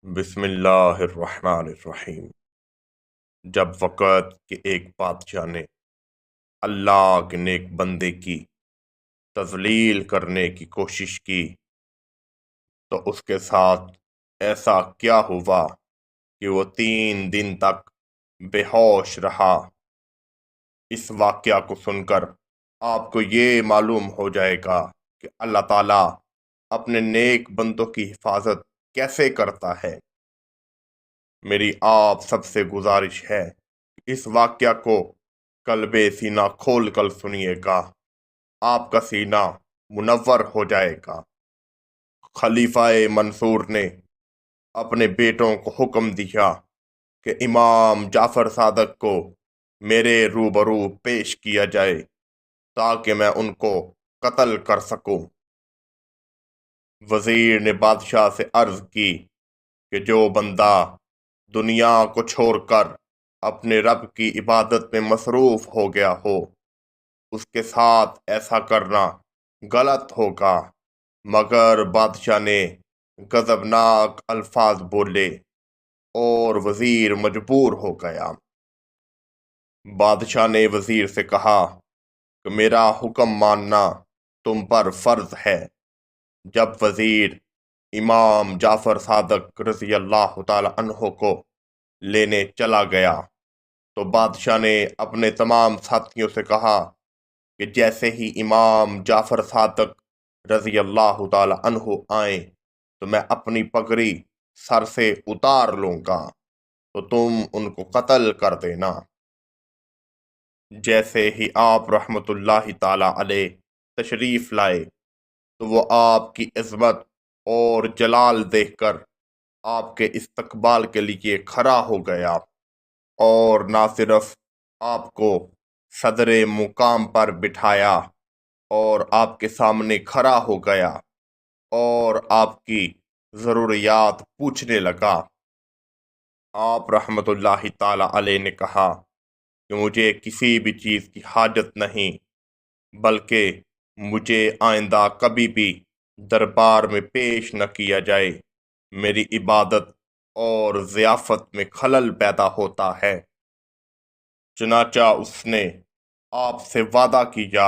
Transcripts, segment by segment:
بسم اللہ الرحمن الرحیم۔ جب وقت کے ایک بادشاہ نے اللہ کے نیک بندے کی تذلیل کرنے کی کوشش کی تو اس کے ساتھ ایسا کیا ہوا کہ وہ 3 دن تک بے ہوش رہا۔ اس واقعہ کو سن کر آپ کو یہ معلوم ہو جائے گا کہ اللہ تعالیٰ اپنے نیک بندوں کی حفاظت کیسے کرتا ہے۔ میری آپ سب سے گزارش ہے کہ اس واقعہ کو قلب سینہ کھول کر سنیے گا، آپ کا سینہ منور ہو جائے گا۔ خلیفہ منصور نے اپنے بیٹوں کو حکم دیا کہ امام جعفر صادق کو میرے روبرو پیش کیا جائے تاکہ میں ان کو قتل کر سکوں۔ وزیر نے بادشاہ سے عرض کی کہ جو بندہ دنیا کو چھوڑ کر اپنے رب کی عبادت میں مصروف ہو گیا ہو اس کے ساتھ ایسا کرنا غلط ہوگا، مگر بادشاہ نے غضبناک الفاظ بولے اور وزیر مجبور ہو گیا۔ بادشاہ نے وزیر سے کہا کہ میرا حکم ماننا تم پر فرض ہے۔ جب وزیر امام جعفر صادق رضی اللہ تعالی عنہ کو لینے چلا گیا تو بادشاہ نے اپنے تمام ساتھیوں سے کہا کہ جیسے ہی امام جعفر صادق رضی اللہ تعالی عنہ آئیں تو میں اپنی پگڑی سر سے اتار لوں گا تو تم ان کو قتل کر دینا۔ جیسے ہی آپ رحمت اللہ تعالی علیہ تشریف لائے تو وہ آپ کی عظمت اور جلال دیکھ کر آپ کے استقبال کے لیے کھڑا ہو گیا، اور نہ صرف آپ کو صدر مقام پر بٹھایا اور آپ کے سامنے کھڑا ہو گیا اور آپ کی ضروریات پوچھنے لگا۔ آپ رحمت اللہ تعالی علیہ نے کہا کہ مجھے کسی بھی چیز کی حاجت نہیں، بلکہ مجھے آئندہ کبھی بھی دربار میں پیش نہ کیا جائے، میری عبادت اور ضیافت میں خلل پیدا ہوتا ہے۔ چنانچہ اس نے آپ سے وعدہ کیا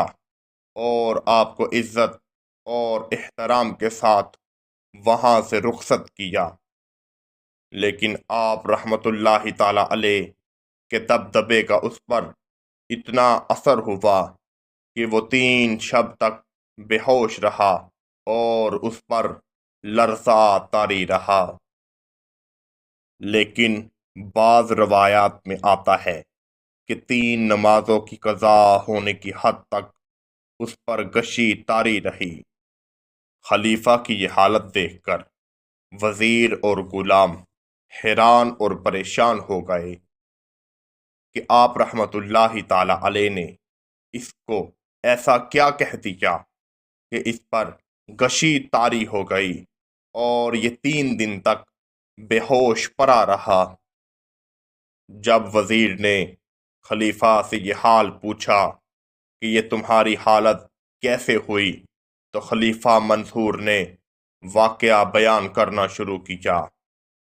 اور آپ کو عزت اور احترام کے ساتھ وہاں سے رخصت کیا، لیکن آپ رحمت اللہ تعالی علیہ کے دبدبے کا اس پر اتنا اثر ہوا کہ وہ 3 شب تک بے ہوش رہا اور اس پر لرزہ طاری رہا۔ لیکن بعض روایات میں آتا ہے کہ 3 نمازوں کی قضا ہونے کی حد تک اس پر غشی طاری رہی۔ خلیفہ کی یہ حالت دیکھ کر وزیر اور غلام حیران اور پریشان ہو گئے کہ آپ رحمت اللہ تعالی علیہ نے اس کو ایسا کیا کہہ دیا کہ اس پر غشی طاری ہو گئی اور یہ 3 دن تک بے ہوش پڑا رہا۔ جب وزیر نے خلیفہ سے یہ حال پوچھا کہ یہ تمہاری حالت کیسے ہوئی تو خلیفہ منصور نے واقعہ بیان کرنا شروع کیا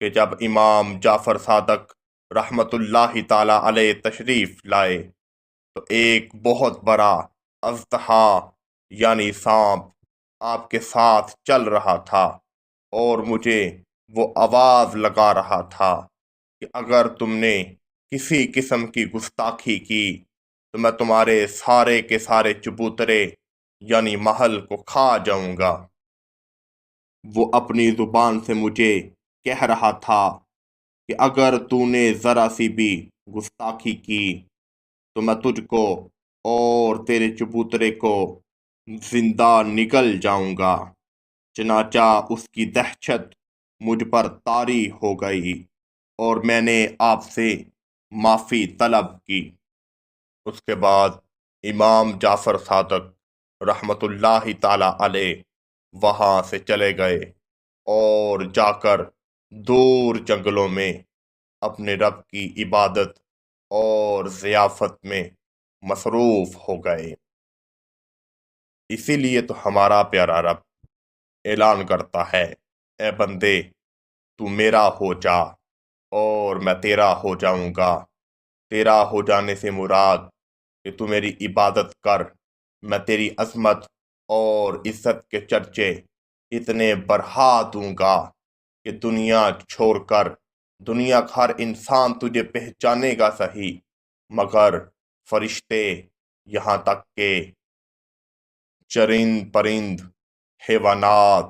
کہ جب امام جعفر صادق رحمت اللہ تعالی علیہ تشریف لائے تو ایک بہت بڑا اژدہا یعنی سانپ آپ کے ساتھ چل رہا تھا اور مجھے وہ آواز لگا رہا تھا کہ اگر تم نے کسی قسم کی گستاخی کی تو میں تمہارے سارے کے سارے چبوترے یعنی محل کو کھا جاؤں گا۔ وہ اپنی زبان سے مجھے کہہ رہا تھا کہ اگر تو نے ذرا سی بھی گستاخی کی تو میں تجھ کو اور تیرے چبوترے کو زندہ نگل جاؤں گا۔ چنانچہ اس کی دہشت مجھ پر طاری ہو گئی اور میں نے آپ سے معافی طلب کی۔ اس کے بعد امام جعفر صادق رحمت اللہ تعالی علیہ وہاں سے چلے گئے اور جا کر دور جنگلوں میں اپنے رب کی عبادت اور ضیافت میں مصروف ہو گئے۔ اسی لیے تو ہمارا پیارا رب اعلان کرتا ہے، اے بندے تو میرا ہو جا اور میں تیرا ہو جاؤں گا۔ تیرا ہو جانے سے مراد کہ تو میری عبادت کر، میں تیری عظمت اور عزت کے چرچے اتنے بڑھا دوں گا کہ دنیا چھوڑ کر دنیا کا ہر انسان تجھے پہچانے گا صحیح، مگر فرشتے، یہاں تک کہ چرند پرند، حیوانات،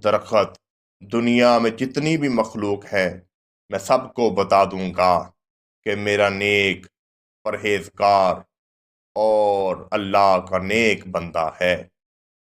درخت، دنیا میں جتنی بھی مخلوق ہے، میں سب کو بتا دوں گا کہ میرا نیک، پرہیزگار اور اللہ کا نیک بندہ ہے۔